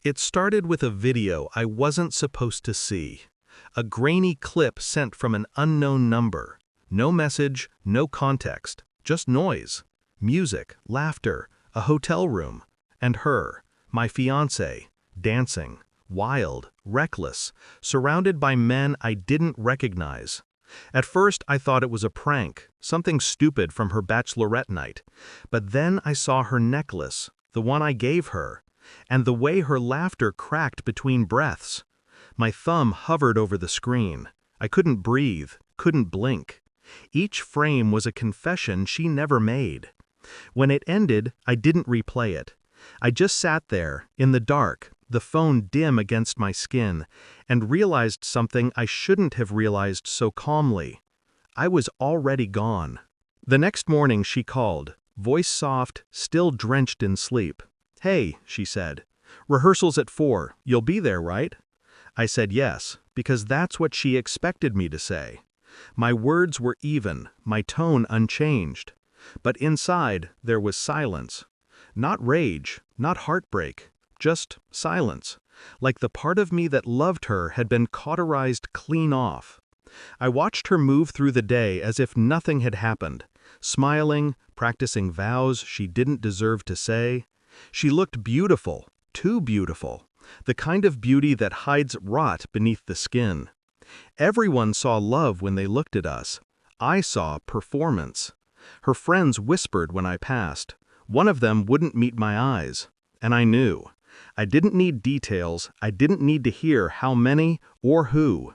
It started with a video I wasn't supposed to see. A grainy clip sent from an unknown number. No message, no context, just noise. Music, laughter, a hotel room. And her, my fiancé, dancing, wild, reckless, surrounded by men I didn't recognize. At first I thought it was a prank, something stupid from her bachelorette night. But then I saw her necklace, the one I gave her, and the way her laughter cracked between breaths. My thumb hovered over the screen. I couldn't breathe, couldn't blink. Each frame was a confession she never made. When it ended, I didn't replay it. I just sat there, in the dark, the phone dim against my skin, and realized something I shouldn't have realized so calmly. I was already gone. The next morning she called, voice soft, still drenched in sleep. "Hey," she said, "rehearsal's at 4, you'll be there, right?" I said yes, because that's what she expected me to say. My words were even, my tone unchanged. But inside, there was silence. Not rage, not heartbreak, just silence, like the part of me that loved her had been cauterized clean off. I watched her move through the day as if nothing had happened, smiling, practicing vows she didn't deserve to say. She looked beautiful, too beautiful, the kind of beauty that hides rot beneath the skin. Everyone saw love when they looked at us. I saw performance. Her friends whispered when I passed. One of them wouldn't meet my eyes. And I knew. I didn't need details. I didn't need to hear how many or who.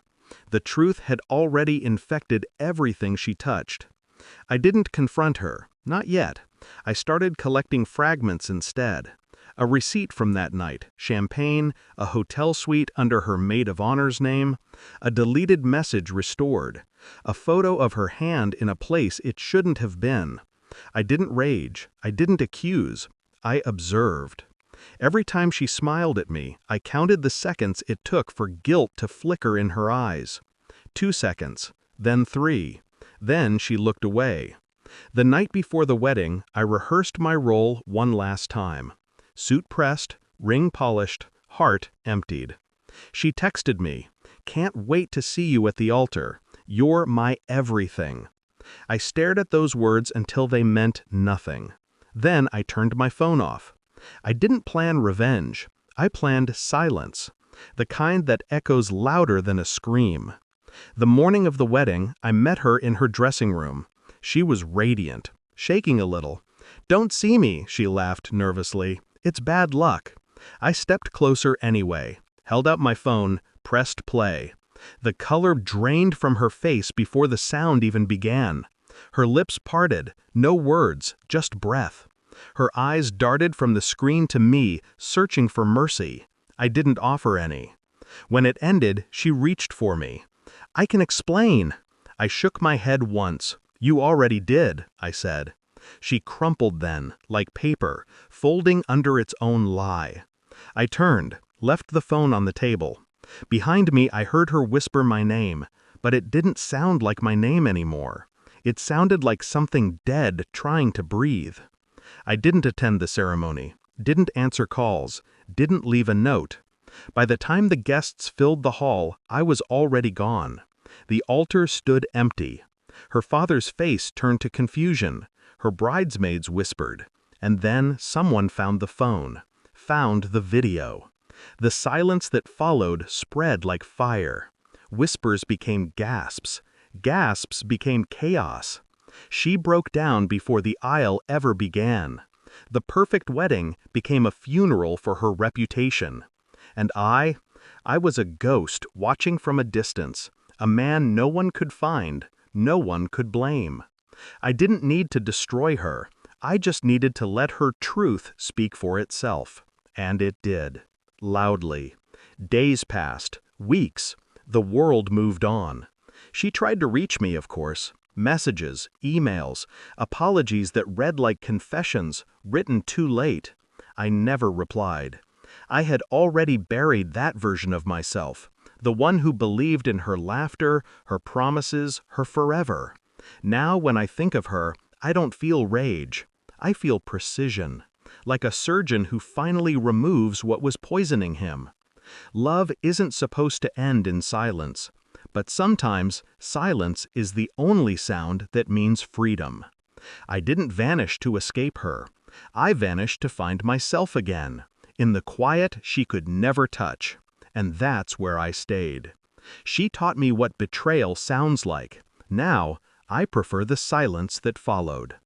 The truth had already infected everything she touched. I didn't confront her, not yet. I started collecting fragments instead. A receipt from that night, champagne, a hotel suite under her maid of honor's name, a deleted message restored, a photo of her hand in a place it shouldn't have been. I didn't rage, I didn't accuse, I observed. Every time she smiled at me, I counted the seconds it took for guilt to flicker in her eyes. 2 seconds, then 3. Then she looked away. The night before the wedding, I rehearsed my role one last time. Suit pressed, ring polished, heart emptied. She texted me, "Can't wait to see you at the altar. You're my everything." I stared at those words until they meant nothing. Then I turned my phone off. I didn't plan revenge. I planned silence, the kind that echoes louder than a scream. The morning of the wedding, I met her in her dressing room. She was radiant, shaking a little. "Don't see me," she laughed nervously. "It's bad luck." I stepped closer anyway, held out my phone, pressed play. The color drained from her face before the sound even began. Her lips parted, no words, just breath. Her eyes darted from the screen to me, searching for mercy. I didn't offer any. When it ended, she reached for me. "I can explain." I shook my head once. "You already did," I said. She crumpled then, like paper, folding under its own lie. I turned, left the phone on the table. Behind me I heard her whisper my name, but it didn't sound like my name anymore. It sounded like something dead trying to breathe. I didn't attend the ceremony, didn't answer calls, didn't leave a note. By the time the guests filled the hall, I was already gone. The altar stood empty. Her father's face turned to confusion. Her bridesmaids whispered. And then someone found the phone, found the video. The silence that followed spread like fire. Whispers became gasps. Gasps became chaos. She broke down before the aisle ever began. The perfect wedding became a funeral for her reputation. And I was a ghost watching from a distance, a man no one could find, no one could blame. I didn't need to destroy her. I just needed to let her truth speak for itself. And it did. Loudly. Days passed, weeks. The world moved on. She tried to reach me, of course. Messages, emails, apologies that read like confessions, written too late. I never replied. I had already buried that version of myself, the one who believed in her laughter, her promises, her forever. Now when I think of her, I don't feel rage. I feel precision. like a surgeon who finally removes what was poisoning him. Love isn't supposed to end in silence, but sometimes silence is the only sound that means freedom. I didn't vanish to escape her. I vanished to find myself again, in the quiet she could never touch. And that's where I stayed. She taught me what betrayal sounds like. Now, I prefer the silence that followed.